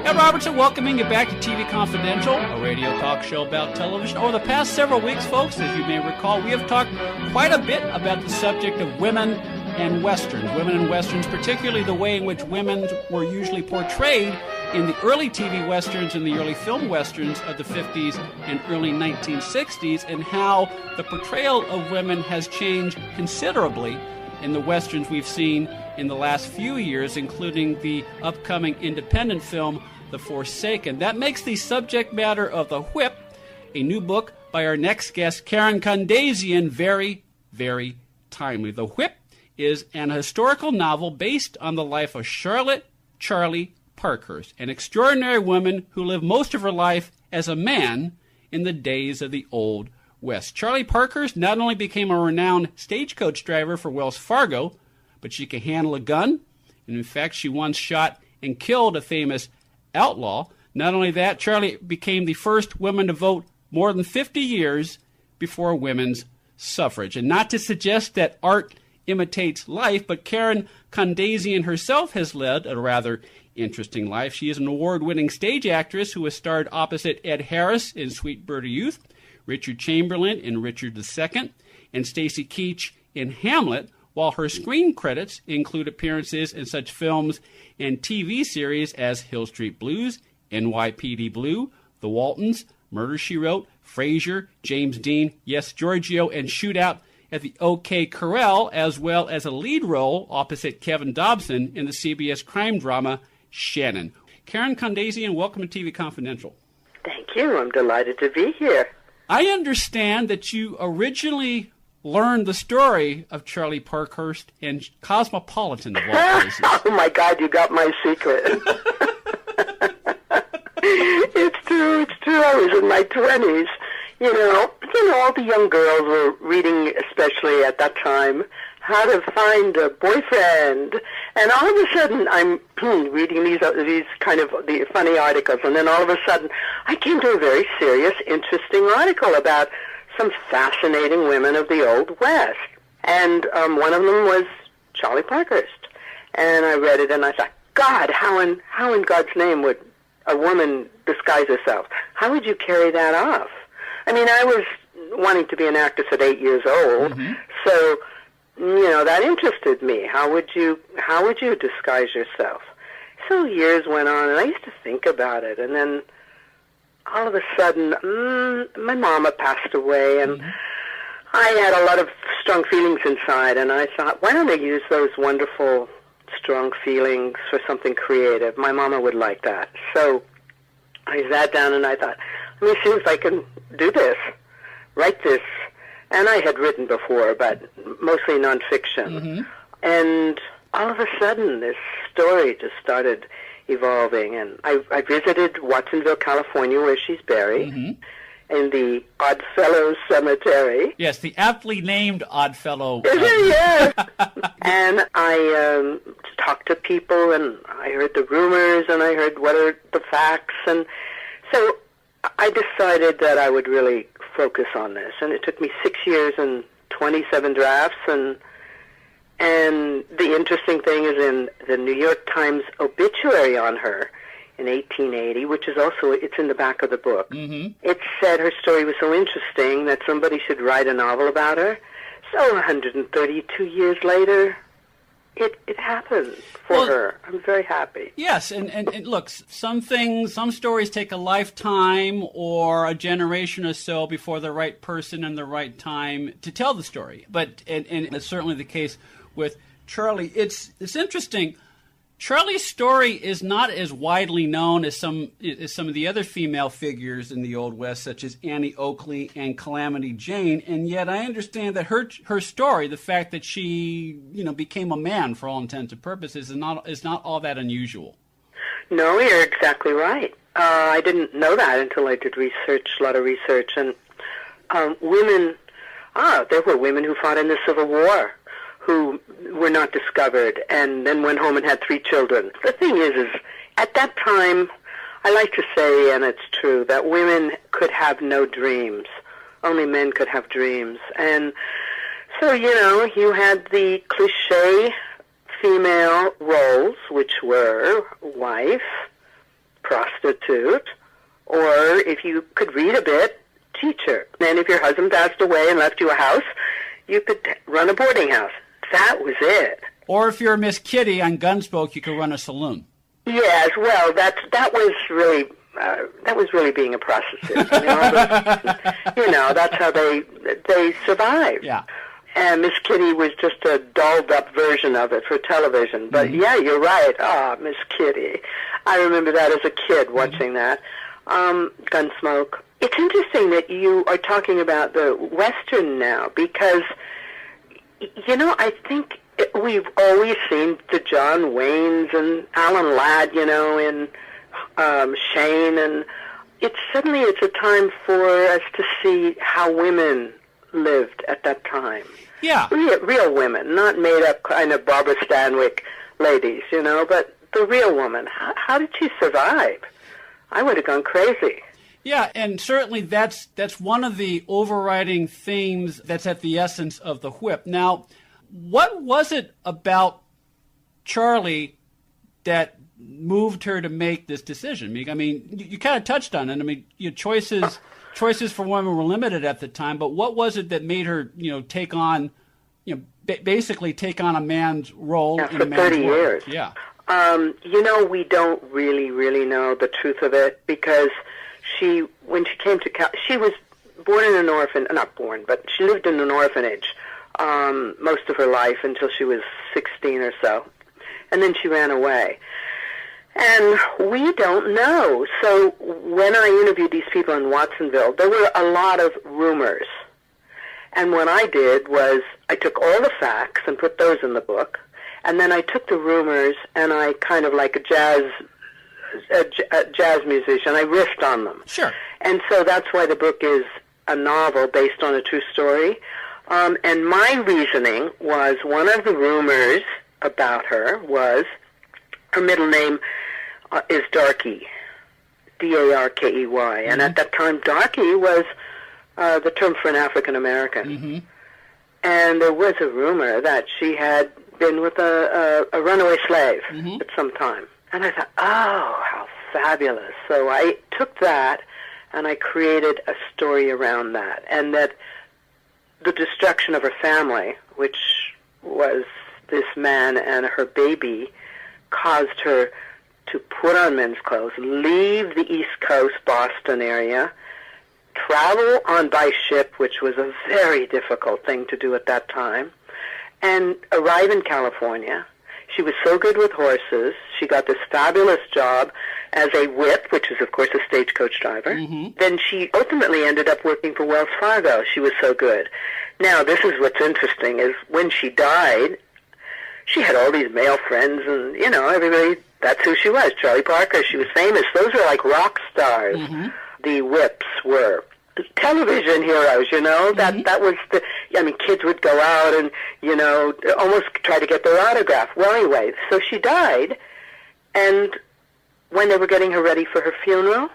Ed Robertson welcoming you back to TV Confidential, a radio talk show about television. Over the past several weeks, folks, as you may recall, we have talked quite a bit about the subject of women and Westerns. Women and Westerns, particularly the way in which women were usually portrayed in the early TV Westerns and the early film Westerns of the 50s and early 1960s, and how the portrayal of women has changed considerably in the Westerns we've seen in the last few years, including the upcoming independent film, The Forsaken. That makes the subject matter of The Whip, a new book by our next guest, Karen Kondazian, very, very timely. The Whip is an historical novel based on the life of Charlotte Charlie Parkhurst, an extraordinary woman who lived most of her life as a man in the days of the Old West. Charlie Parkhurst not only became a renowned stagecoach driver for Wells Fargo, but she could handle a gun, and in fact, she once shot and killed a famous outlaw. Not only that, Charlie became the first woman to vote more than 50 years before women's suffrage. And not to suggest that art imitates life, but Karen Kondazian herself has led a rather interesting life. She is an award-winning stage actress who has starred opposite Ed Harris in Sweet Bird of Youth, Richard Chamberlain in Richard II, and Stacy Keach in Hamlet, while her screen credits include appearances in such films and TV series as Hill Street Blues, NYPD Blue, The Waltons, Murder, She Wrote, Frasier, James Dean, Yes, Giorgio, and Shootout at the OK Corral, as well as a lead role opposite Kevin Dobson in the CBS crime drama Shannon. Karen Kondazian, welcome to TV Confidential. Thank you. I'm delighted to be here. I understand that you originally learned the story of Charlie Parkhurst in Cosmopolitan, of all places. Oh, my God, you got my secret. It's true. I was in my 20s. You know, all the young girls were reading, especially at that time, how to find a boyfriend. And all of a sudden, I'm reading these kind of the funny articles, and then all of a sudden, I came to a very serious, interesting article about some fascinating women of the Old West. And one of them was Charlie Parkhurst. And I read it, and I thought, God, how in God's name would a woman disguise herself? How would you carry that off? I mean, I was wanting to be an actress at 8 years old, so that interested me. How would you disguise yourself? So years went on, and I used to think about it, and then all of a sudden, my mama passed away, and I had a lot of strong feelings inside, and I thought, why don't I use those wonderful, strong feelings for something creative? My mama would like that. So I sat down, and I thought, let me see if I can do this, write this. And I had written before, but mostly nonfiction. And all of a sudden, this story just started evolving. And I visited Watsonville, California, where she's buried, in the Oddfellow Cemetery. Yes, the aptly named Oddfellow. Yes. And I talked to people, and I heard the rumors, and I heard what are the facts. And so I decided that I would really focus on this, and it took me 6 years and 27 drafts, and the interesting thing is in the New York Times obituary on her in 1880, which is also, it's in the back of the book, it said her story was so interesting that somebody should write a novel about her. So 132 years later, it happened for her. I'm very happy. Yes, and look, some stories take a lifetime or a generation or so before the right person and the right time to tell the story. But and it's certainly the case with Charlie. It's interesting. Charlie's story is not as widely known as some of the other female figures in the Old West, such as Annie Oakley and Calamity Jane, and yet I understand that her story, the fact that she became a man for all intents and purposes, is not all that unusual. No, you're exactly right. I didn't know that until I did a lot of research, and women. There were women who fought in the Civil War, who were not discovered, and then went home and had 3 children. The thing is at that time, I like to say, and it's true, that women could have no dreams. Only men could have dreams. And so, you had the cliche female roles, which were wife, prostitute, or if you could read a bit, teacher. And if your husband passed away and left you a house, you could run a boarding house. That was it. Or if you're Miss Kitty on Gunsmoke, you could run a saloon. Yes, well, that was really being a prostitute. That's how they survived. Yeah. And Miss Kitty was just a dolled-up version of it for television. But yeah, you're right. Miss Kitty. I remember that as a kid watching that. Gunsmoke. It's interesting that you are talking about the Western now because, I think we've always seen the John Waynes and Alan Ladd, in Shane, and it's a time for us to see how women lived at that time. Yeah. Real women, not made-up kind of Barbara Stanwyck ladies, but the real woman. How did she survive? I would have gone crazy. Yeah, and certainly that's one of the overriding themes that's at the essence of the Whip. Now, what was it about Charlie that moved her to make this decision? I mean, you kind of touched on it. I mean, your choices for women were limited at the time, but what was it that made her, take on, basically take on a man's role in a man's world? 30 years. Yeah. We don't really know the truth of it because when she came to she was born in but she lived in an orphanage most of her life until she was 16 or so. And then she ran away. And we don't know. So when I interviewed these people in Watsonville, there were a lot of rumors. And what I did was I took all the facts and put those in the book. And then I took the rumors and I kind of like a jazz musician, I riffed on them. Sure. And so that's why the book is a novel based on a true story. And my reasoning was one of the rumors about her was her middle name is Darky, D-A-R-K-E-Y. And at that time, Darky was the term for an African American. Mm-hmm. And there was a rumor that she had been with a runaway slave at some time. And I thought, oh, how fabulous. So I took that and I created a story around that. And that the destruction of her family, which was this man and her baby, caused her to put on men's clothes, leave the East Coast, Boston area, travel on by ship, which was a very difficult thing to do at that time, and arrive in California. She was so good with horses. She got this fabulous job as a whip, which is, of course, a stagecoach driver. Mm-hmm. Then she ultimately ended up working for Wells Fargo. She was so good. Now, this is what's interesting, is when she died, she had all these male friends, and, everybody, that's who she was, Charlie Parker. She was famous. Those were like rock stars. Mm-hmm. The whips were television heroes, that was kids would go out and, almost try to get their autograph. Well, anyway, so she died, and when they were getting her ready for her funeral,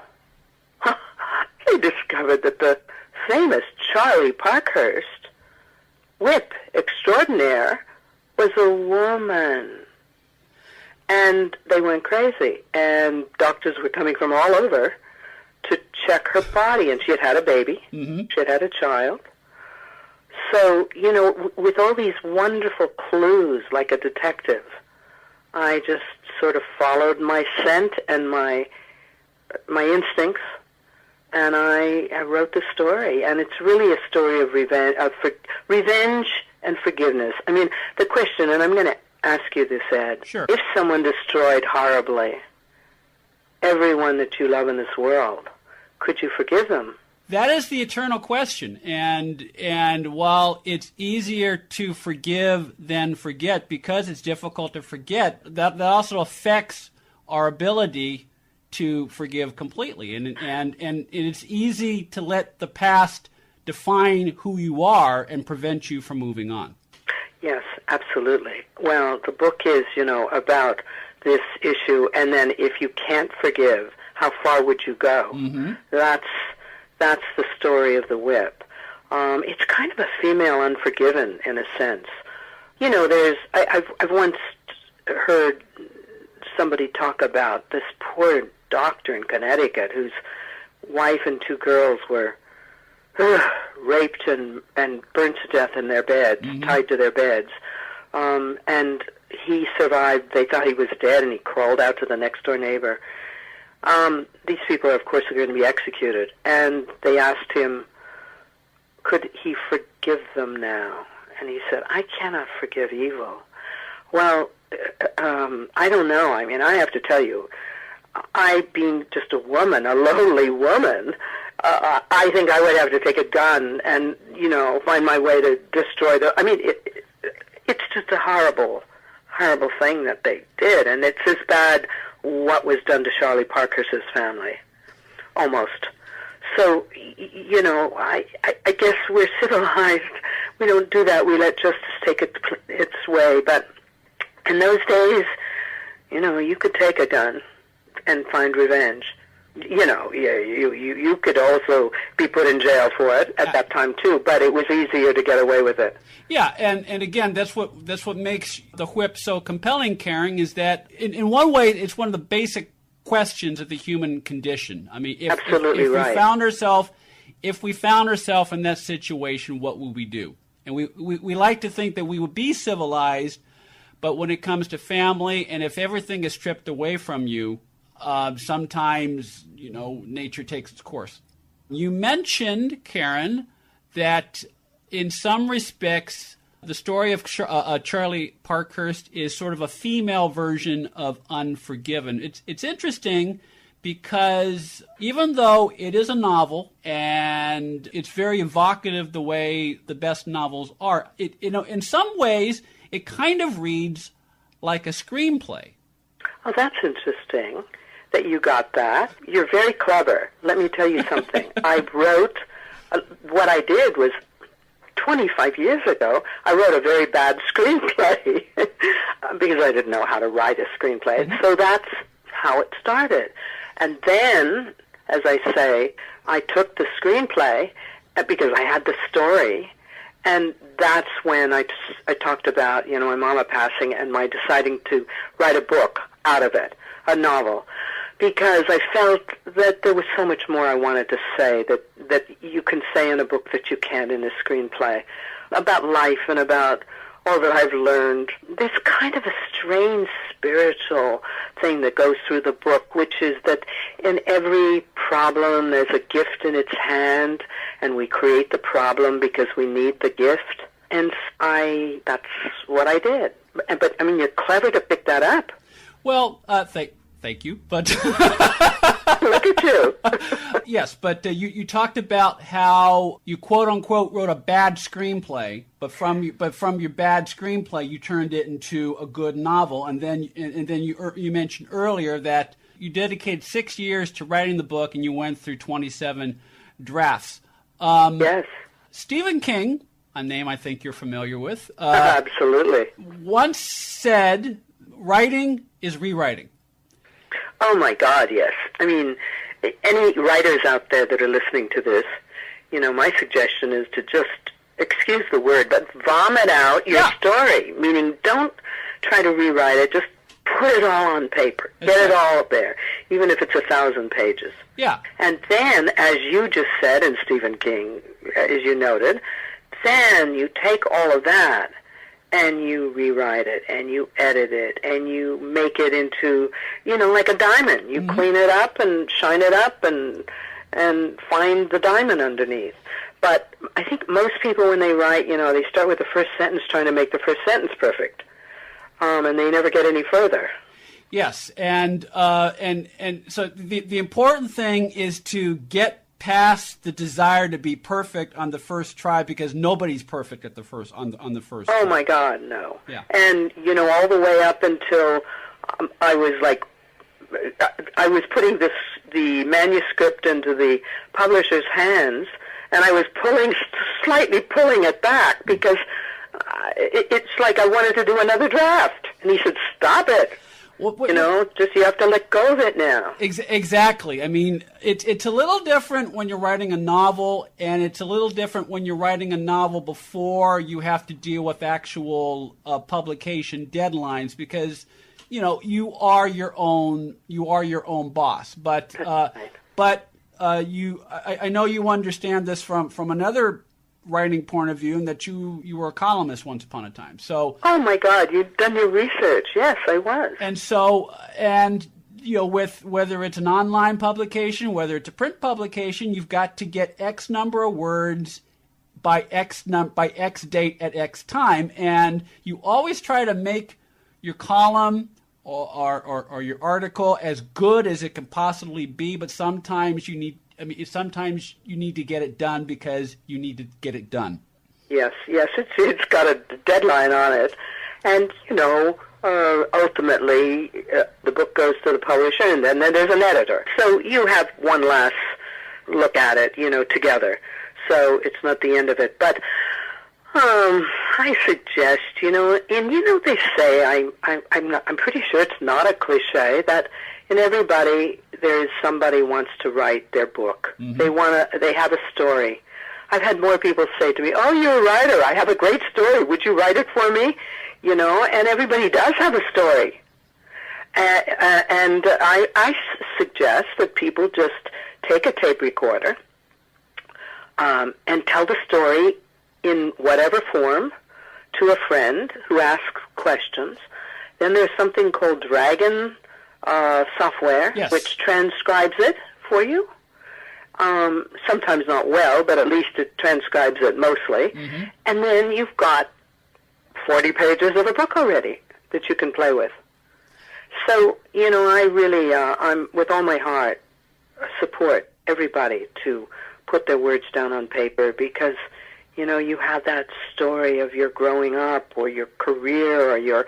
they discovered that the famous Charlie Parkhurst, whip extraordinaire, was a woman. And they went crazy, and doctors were coming from all over to check her body, and she had had a baby. Mm-hmm. She had had a child. So, with all these wonderful clues, like a detective, I just sort of followed my scent and my instincts, and I wrote the story. And it's really a story of revenge and forgiveness. I mean, the question, and I'm going to ask you this, Ed. Sure. If someone destroyed horribly everyone that you love in this world, could you forgive them? That is the eternal question. And while it's easier to forgive than forget, because it's difficult to forget, that also affects our ability to forgive completely. And it's easy to let the past define who you are and prevent you from moving on. Yes, absolutely. Well, the book is, about this issue, and then if you can't forgive, how far would you go? Mm-hmm. That's the story of the whip. It's kind of a female Unforgiven in a sense. I've once heard somebody talk about this poor doctor in Connecticut whose wife and two girls were raped and burned to death in their beds, tied to their beds. And he survived. They thought he was dead, and he crawled out to the next-door neighbor. These people, of course, are going to be executed. And they asked him, could he forgive them now? And he said, I cannot forgive evil. Well, I don't know. I mean, I have to tell you, I, being just a woman, a lonely woman, I think I would have to take a gun and, find my way to destroy the... I mean, it's just a horrible, horrible thing that they did. And it's as bad what was done to Charlie Parkhurst's family, almost. So, I guess we're civilized. We don't do that. We let justice take its way. But in those days, you could take a gun and find revenge. You could also be put in jail for it at that time too, but it was easier to get away with it. Yeah, and again, that's what makes the whip so compelling, Karen, is that in one way it's one of the basic questions of the human condition. I mean, if we found ourselves in that situation, what would we do? And we like to think that we would be civilized, but when it comes to family, and if everything is stripped away from you, sometimes, nature takes its course. You mentioned, Karen, that in some respects, the story of Charlie Parkhurst is sort of a female version of Unforgiven. It's interesting because even though it is a novel and it's very evocative the way the best novels are, in some ways it kind of reads like a screenplay. Oh, that's interesting that you got that. You're very clever. Let me tell you something. I wrote, what I did was 25 years ago, I wrote a very bad screenplay because I didn't know how to write a screenplay. Mm-hmm. So that's how it started. And then, as I say, I took the screenplay because I had the story, and that's when I talked about, my mama passing and my deciding to write a book out of it, a novel, because I felt that there was so much more I wanted to say that you can say in a book that you can't in a screenplay, about life and about all that I've learned. There's kind of a strange spiritual thing that goes through the book, which is that in every problem there's a gift in its hand, and we create the problem because we need the gift. And that's what I did. But, I mean, you're clever to pick that up. Well, thank you, but look at you. Yes, but you talked about how you quote unquote wrote a bad screenplay, but from your bad screenplay you turned it into a good novel, and then you mentioned earlier that you dedicated 6 years to writing the book, and you went through 27 drafts. Yes. Stephen King, a name I think you're familiar with, absolutely, once said, "Writing is rewriting." Oh, my God, yes. I mean, any writers out there that are listening to this, my suggestion is to just, excuse the word, but vomit out your story. Meaning, don't try to rewrite it. Just put it all on paper. Get it all up there, even if it's 1,000 pages. Yeah. And then, as you just said, and Stephen King, as you noted, then you take all of that and you rewrite it, and you edit it, and you make it into, like a diamond. You clean it up and shine it up and find the diamond underneath. But I think most people, when they write, they start with the first sentence trying to make the first sentence perfect, and they never get any further. Yes, and so the important thing is to get past the desire to be perfect on the first try, because nobody's perfect at the first on the first try. Oh my God, no. Yeah. And all the way up until I was putting the manuscript into the publisher's hands, and I was slightly pulling it back because it's like I wanted to do another draft, and he said, "Stop it." You have to let go of it now. Exactly. I mean, it's a little different when you're writing a novel, and it's a little different when you're writing a novel before you have to deal with actual publication deadlines, because, you are your own boss. But I know you understand this from another writing point of view, and that you were a columnist once upon a time. So, oh my God, you've done your research. Yes, I was. And so, with whether it's an online publication, whether it's a print publication, you've got to get X number of words by X date at X time, and you always try to make your column or your article as good as it can possibly be. But sometimes you need to get it done because you need to get it done. Yes, it's got a deadline on it, and ultimately the book goes to the publisher, and then there's an editor. So you have one last look at it, together. So it's not the end of it, but I suggest, they say, I'm pretty sure it's not a cliche that in everybody there is somebody who wants to write their book. Mm-hmm. They have a story. I've had more people say to me, "Oh, you're a writer. I have a great story. Would you write it for me?" And everybody does have a story. And I suggest that people just take a tape recorder and tell the story in whatever form to a friend who asks questions. Then there's something called Dragon software, yes, which transcribes it for you. Sometimes not well, but at least it transcribes it mostly. Mm-hmm. And then you've got 40 pages of a book already that you can play with. So, I really, I'm with all my heart, support everybody to put their words down on paper, because you have that story of your growing up or your career or your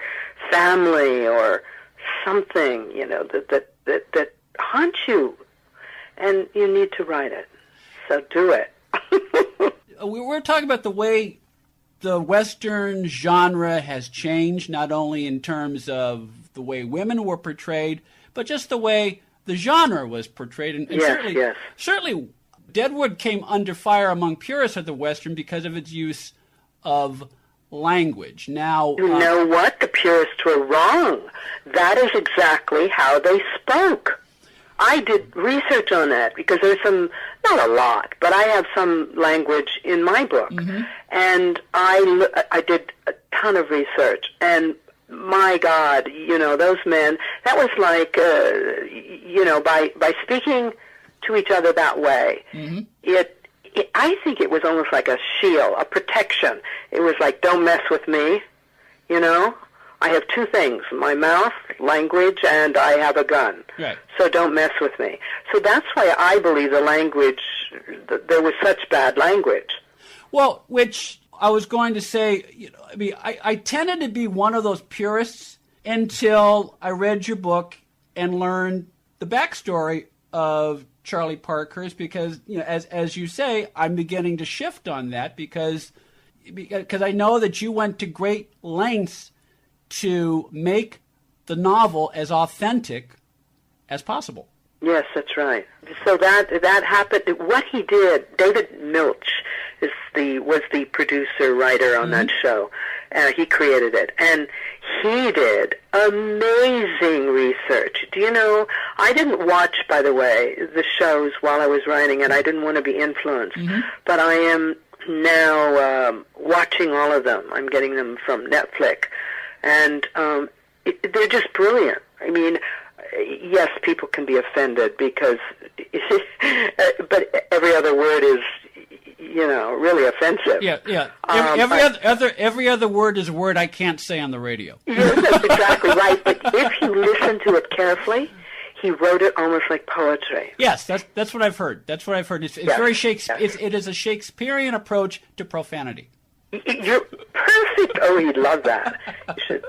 family or something, that haunts you, and you need to write it. So do it. We were talking about the way the Western genre has changed, not only in terms of the way women were portrayed, but just the way the genre was portrayed. And yes, certainly Deadwood came under fire among purists of the Western because of its use of language. Now, you know what? The purists were wrong. That is exactly how they spoke. I did research on that because there's some, not a lot, but I have some language in my book. Mm-hmm. And I did a ton of research. And my God, those men, that was like, by speaking to each other that way, mm-hmm, I think it was almost like a shield, a protection. It was like, don't mess with me, I have two things, my mouth, language, and I have a gun. Right. So don't mess with me. So that's why I believe the language, there was such bad language. Well, which I was going to say, I tended to be one of those purists until I read your book and learned the backstory of Charlie Parkhurst, because as you say, I'm beginning to shift on that because I know that you went to great lengths to make the novel as authentic as possible. Yes, that's right. So that happened. What he did, David Milch was the producer writer on, mm-hmm, that show. He created it, and he did amazing research. Do you know? I didn't watch, by the way, the shows while I was writing, and I didn't want to be influenced. Mm-hmm. But I am now watching all of them. I'm getting them from Netflix, and they're just brilliant. I mean, yes, people can be offended because, but every other word is, really offensive. Yeah. Every other word is a word I can't say on the radio. Yes, that's exactly right. But if you listen to it carefully, he wrote it almost like poetry. Yes, that's what I've heard. That's what I've heard. It's yes, very Shakespeare. Yes. It is a Shakespearean approach to profanity. You're perfect. Oh, he'd love that.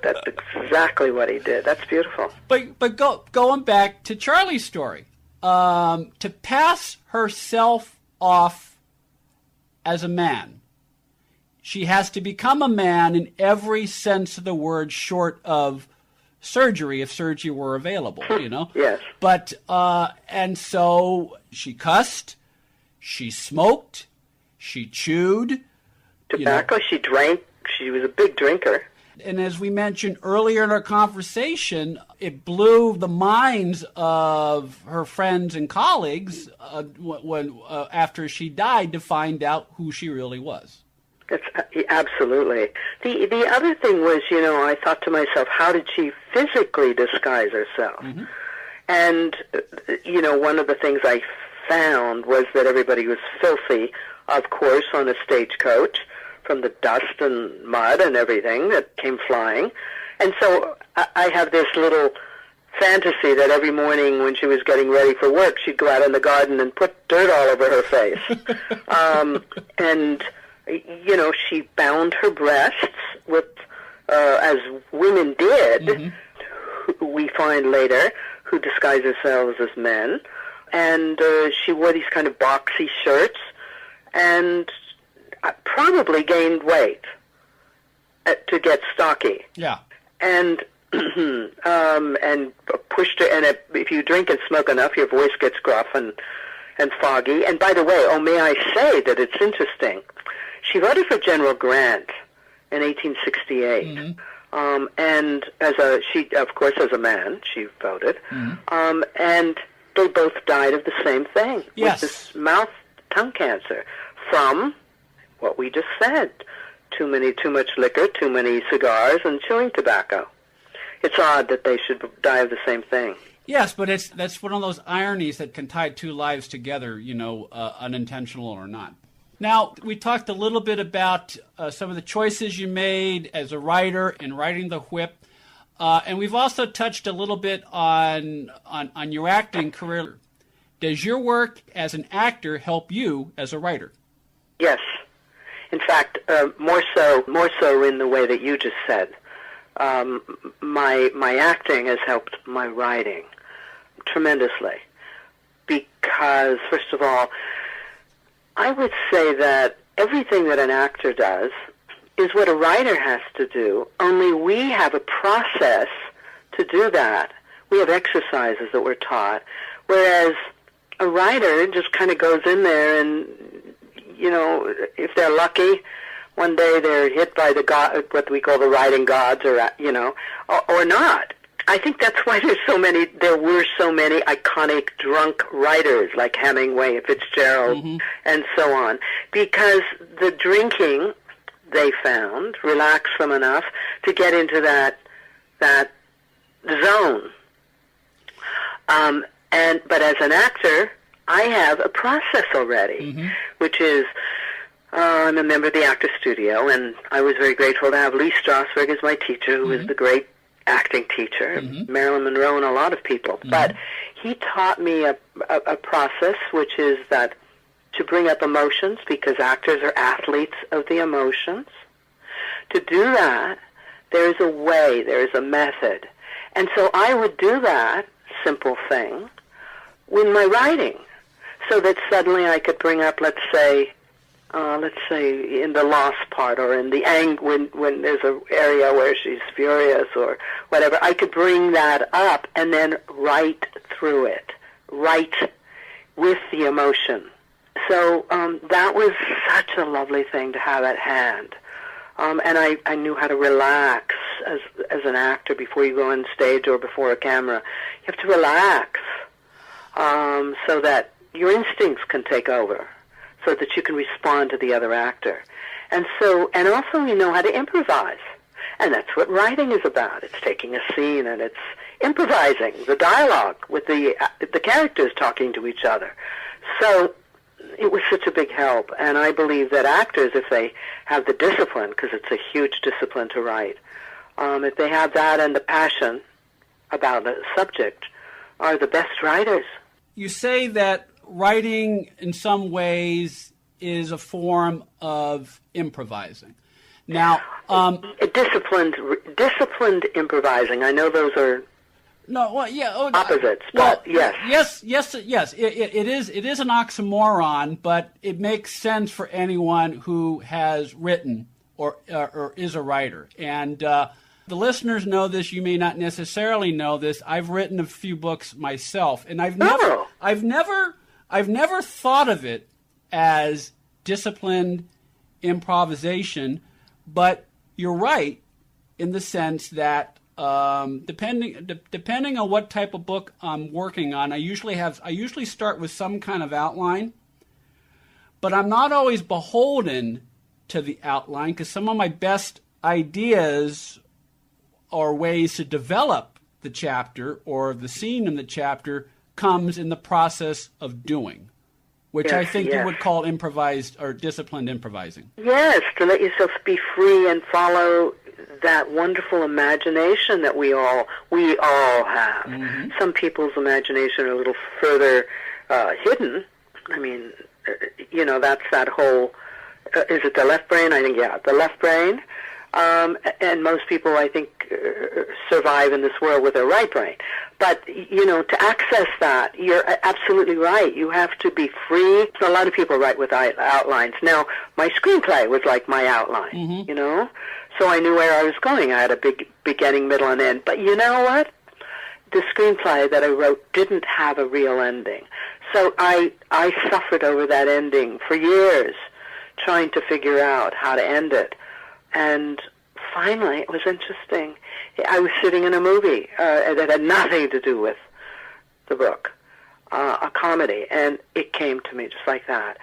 That's exactly what he did. That's beautiful. But going back to Charlie's story, to pass herself off as a man, she has to become a man in every sense of the word, short of surgery, if surgery were available, Yes. But, and so she cussed, she smoked, she chewed. Tobacco, she drank. She was a big drinker. And as we mentioned earlier in our conversation, it blew the minds of her friends and colleagues after she died to find out who she really was. Absolutely. The other thing was, I thought to myself, how did she physically disguise herself? Mm-hmm. And, one of the things I found was that everybody was filthy, of course, on a stagecoach from the dust and mud and everything that came flying. And so I have this little fantasy that every morning when she was getting ready for work, she'd go out in the garden and put dirt all over her face. And she bound her breasts with, as women did, mm-hmm. we find later, who disguise themselves as men. And she wore these kind of boxy shirts and probably gained weight to get stocky. Yeah. And and pushed her. And if you drink and smoke enough, your voice gets gruff and foggy. And by the way, may I say that it's interesting. She voted for General Grant in 1868, mm-hmm. And she, of course, as a man, she voted, mm-hmm. And they both died of the same thing, yes. which is mouth-tongue cancer, from what we just said: too much liquor, too many cigars, and chewing tobacco. It's odd that they should die of the same thing. Yes, but that's one of those ironies that can tie two lives together, unintentional or not. Now, we talked a little bit about some of the choices you made as a writer in writing The Whip, and we've also touched a little bit on your acting career. Does your work as an actor help you as a writer? Yes. In fact, more so in the way that you just said. My acting has helped my writing tremendously because, first of all, I would say that everything that an actor does is what a writer has to do, only we have a process to do that. We have exercises that we're taught, whereas a writer just kind of goes in there and, if they're lucky, one day they're hit by what we call the writing gods, or not. I think that's why there were so many iconic drunk writers like Hemingway and Fitzgerald, mm-hmm. and so on, because the drinking, they found, relaxed them enough to get into that zone. But as an actor, I have a process already, mm-hmm. which is, I'm a member of the Actors Studio, and I was very grateful to have Lee Strasberg as my teacher, who mm-hmm. was the great acting teacher, mm-hmm. Marilyn Monroe and a lot of people. Mm-hmm. But he taught me a process, which is that to bring up emotions, because actors are athletes of the emotions. To do that, there's a way, there's a method. And so I would do that simple thing with my writing, so that suddenly I could bring up, let's say in the loss part, or in the when there's an area where she's furious or whatever, I could bring that up and then write through it, write with the emotion. So that was such a lovely thing to have at hand. And I knew how to relax as an actor before you go on stage or before a camera. You have to relax so that your instincts can take over, so that you can respond to the other actor. And also you know how to improvise. And that's what writing is about. It's taking a scene and it's improvising the dialogue with the characters talking to each other. So it was such a big help. And I believe that actors, if they have the discipline, because it's a huge discipline to write, if they have that and the passion about a subject, are the best writers. You say that writing, in some ways, is a form of improvising. Now, disciplined improvising. I know those are opposites, but yes. Yes. It is an oxymoron, but it makes sense for anyone who has written or is a writer. And the listeners know this. You may not necessarily know this. I've written a few books myself, and I've never thought of it as disciplined improvisation, but you're right. in the sense that depending on what type of book I'm working on, I usually start with some kind of outline, but I'm not always beholden to the outline, because some of my best ideas or ways to develop the chapter or the scene in the chapter comes in the process of doing, which I think you would call improvised or disciplined improvising. Yes, to let yourself be free and follow that wonderful imagination that we all have. Mm-hmm. Some people's imagination are a little further hidden. I mean, that's that whole, is it the left brain? I think, the left brain. And most people, I think, survive in this world with their right brain. But, to access that, you're absolutely right. You have to be free. A lot of people write with outlines. Now, my screenplay was like my outline, mm-hmm. So I knew where I was going. I had a big beginning, middle, and end. But you know what? The screenplay that I wrote didn't have a real ending. So I suffered over that ending for years, trying to figure out how to end it. And finally, it was interesting. I was sitting in a movie that had nothing to do with the book, a comedy, and it came to me just like that,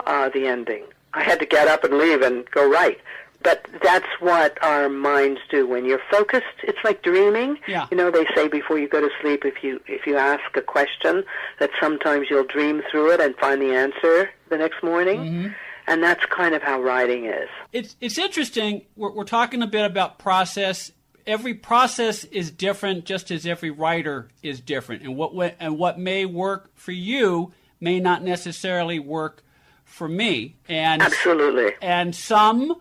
the ending. I had to get up and leave and go write. But that's what our minds do. When you're focused, it's like dreaming. Yeah. They say before you go to sleep, if you ask a question, that sometimes you'll dream through it and find the answer the next morning. Mm-hmm. And that's kind of how writing is. It's interesting. We're talking a bit about process. Every process is different, just as every writer is different. And what may work for you may not necessarily work for me. And absolutely. And some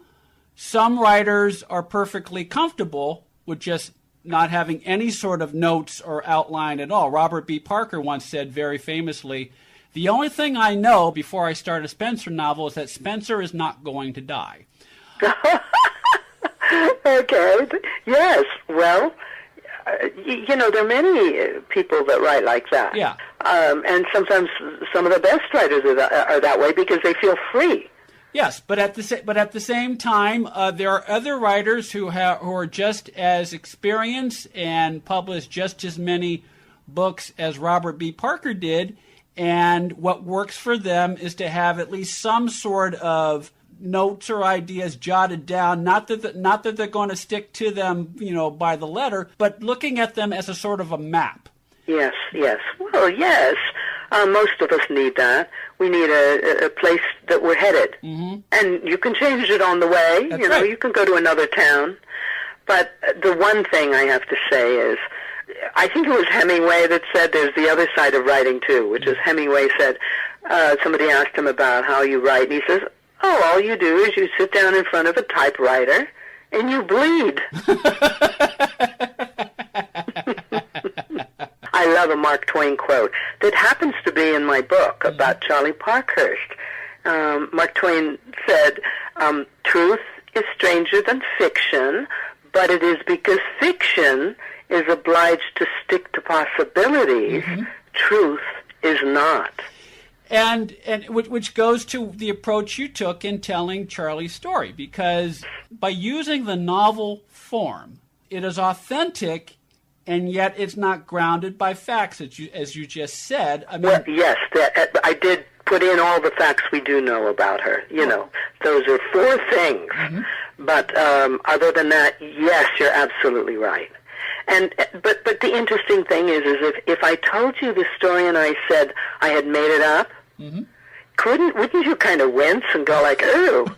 writers are perfectly comfortable with just not having any sort of notes or outline at all. Robert B. Parker once said very famously, "The only thing I know before I start a Spencer novel is that Spencer is not going to die." Okay. Yes. Well, there are many people that write like that. Yeah. And sometimes some of the best writers are that way because they feel free. Yes, but at the same time, there are other writers who are just as experienced and publish just as many books as Robert B. Parker did. And what works for them is to have at least some sort of notes or ideas jotted down. Not that they're going to stick to them, by the letter, but looking at them as a sort of a map. Yes. Well, yes. Most of us need that. We need a place that we're headed. Mm-hmm. And you can change it on the way. That's right. You can go to another town. But the one thing I have to say is, I think it was Hemingway that said there's the other side of writing, too, which is Hemingway said, somebody asked him about how you write, and he says, all you do is you sit down in front of a typewriter and you bleed. I love a Mark Twain quote that happens to be in my book about Charlie Parkhurst. Mark Twain said, truth is stranger than fiction, but it is because fiction is obliged to stick to possibilities. Mm-hmm. Truth is not. And which goes to the approach you took in telling Charlie's story, because by using the novel form, it is authentic, and yet it's not grounded by facts, as you just said. I mean, well, yes, I did put in all the facts we do know about her. Those are 4 things. Mm-hmm. But other than that, yes, you're absolutely right. And but the interesting thing is if I told you the story and I said I had made it up, mm-hmm. Wouldn't you kind of wince and go like, "Ooh,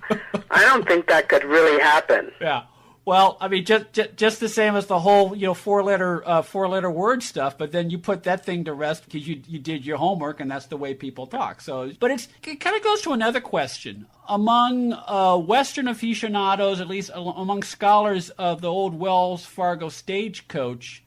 I don't think that could really happen"? Yeah. Well, I mean, just the same as the whole 4-letter word stuff. But then you put that thing to rest because you did your homework, and that's the way people talk. So, but it kind of goes to another question among Western aficionados, at least among scholars of the old Wells Fargo Stagecoach.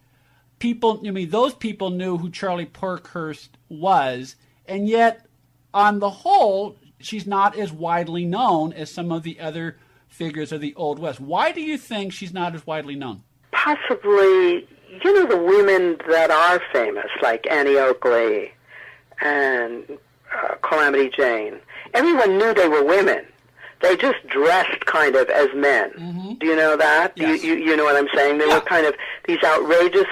Those people knew who Charlie Parkhurst was, and yet, on the whole, she's not as widely known as some of the other figures of the Old West. Why do you think she's not as widely known? Possibly, the women that are famous, like Annie Oakley and Calamity Jane. Everyone knew they were women. They just dressed kind of as men. Mm-hmm. Do you know that? Yes. You know what I'm saying? They were kind of these outrageous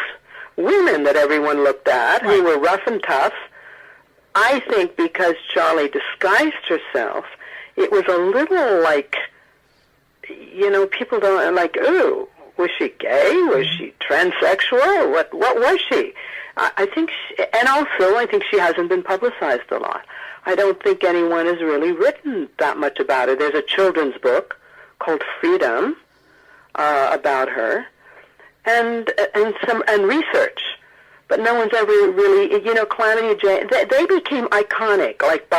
women that everyone looked at, who were rough and tough. I think because Charlie disguised herself, it was a little like, people don't like, ooh, was she gay? Was she transsexual? What was she? I think she hasn't been publicized a lot. I don't think anyone has really written that much about her. There's a children's book called Freedom about her, and research, but no one's ever really, Calamity Jane. They became iconic, like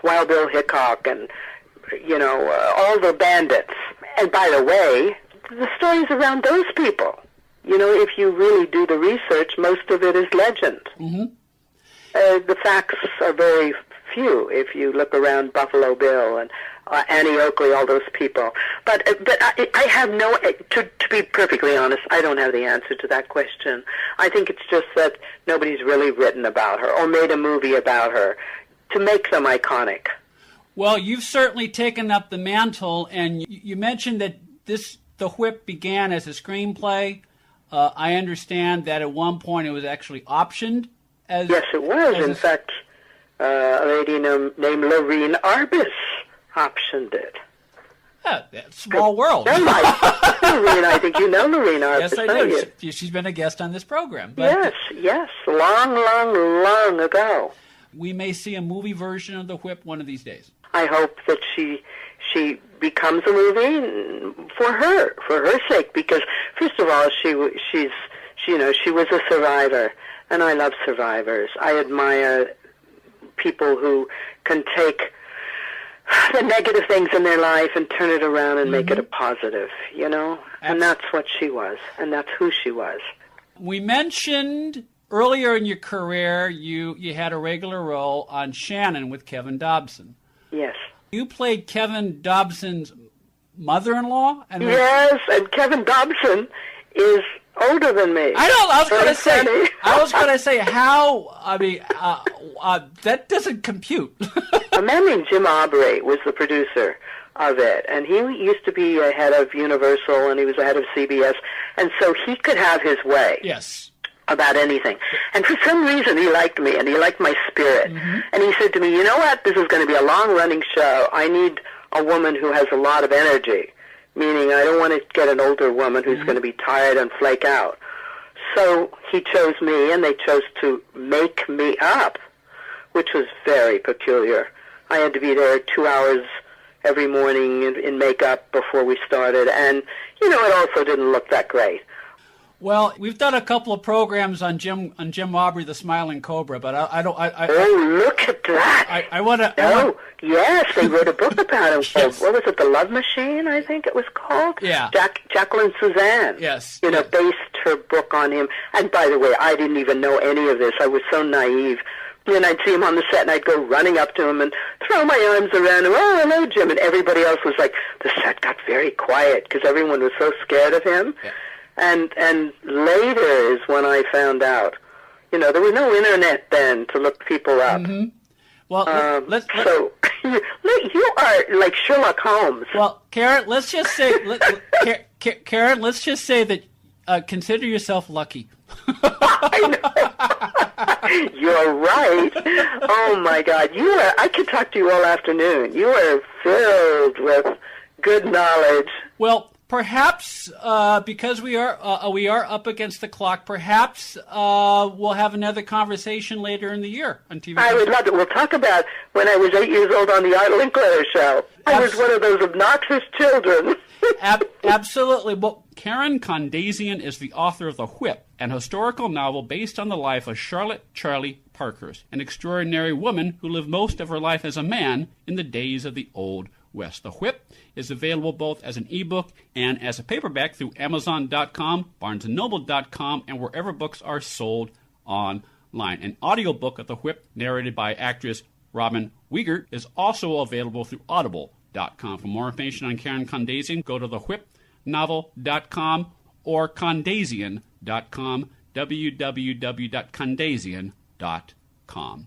Wild Bill Hickok and all the bandits. And by the way, the stories around those people, if you really do the research, most of it is legend. Mm-hmm. The facts are very few if you look around Buffalo Bill and Annie Oakley, all those people. But I have to be perfectly honest, I don't have the answer to that question. I think it's just that nobody's really written about her or made a movie about her to make them iconic. Well, you've certainly taken up the mantle, and you mentioned that the Whip began as a screenplay. I understand that at one point it was actually optioned. Yes, it was. In fact, a lady named Lorene Arbus optioned it. Yeah, small world. Lorene, I think you know Lorene Arbus. Yes, I do. She's been a guest on this program. But yes. Long ago. We may see a movie version of The Whip one of these days. I hope that she becomes a movie for her sake, because first of all, she was a survivor. And I love survivors. I admire people who can take the negative things in their life and turn it around and make it a positive, And that's what she was, and that's who she was. We mentioned earlier in your career you had a regular role on Shannon with Kevin Dobson. Yes. You played Kevin Dobson's mother-in-law? Yes, and Kevin Dobson is older than me. I was going to say how. I mean, that doesn't compute. A man named Jim Aubrey was the producer of it, and he used to be a head of Universal, and he was a head of CBS, and so he could have his way. Yes. About anything. And for some reason, he liked me, and he liked my spirit. Mm-hmm. And he said to me, you know what? This is going to be a long-running show. I need a woman who has a lot of energy. Meaning, I don't want to get an older woman who's going to be tired and flake out. So he chose me, and they chose to make me up, which was very peculiar. I had to be there 2 hours every morning in makeup before we started, and, it also didn't look that great. Well, we've done a couple of programs on Jim Aubrey, the Smiling Cobra, but I don't. Look at that! I want to. Yes, they wrote a book about him called, what was it, The Love Machine, I think it was called? Yeah. Jacqueline Suzanne. Yes. Based her book on him. And by the way, I didn't even know any of this. I was so naive. And I'd see him on the set, and I'd go running up to him and throw my arms around him. Oh, hello, Jim. And everybody else was like, the set got very quiet because everyone was so scared of him. Yeah. And later is when I found out. There was no internet then to look people up. Mm-hmm. Well, so you are like Sherlock Holmes. Well, Karen, let's just say, Karen, let's just say that consider yourself lucky. I know. You're right. Oh my God, I could talk to you all afternoon. You are filled with good knowledge. Well, perhaps because we are up against the clock, perhaps we'll have another conversation later in the year on TV. I would love it. We'll talk about when I was 8 years old on the Art Linkletter show. I was one of those obnoxious children. Absolutely. Well, Karen Kondazian is the author of The Whip, an historical novel based on the life of Charlotte Charlie Parkhurst, an extraordinary woman who lived most of her life as a man in the days of the Old West. The Whip is available both as an ebook and as a paperback through Amazon.com, BarnesandNoble.com, and wherever books are sold online. An audiobook of The Whip, narrated by actress Robin Wiegert, is also available through Audible.com. For more information on Karen Kondazian, go to thewhipnovel.com or Kondazian.com, www.kondazian.com.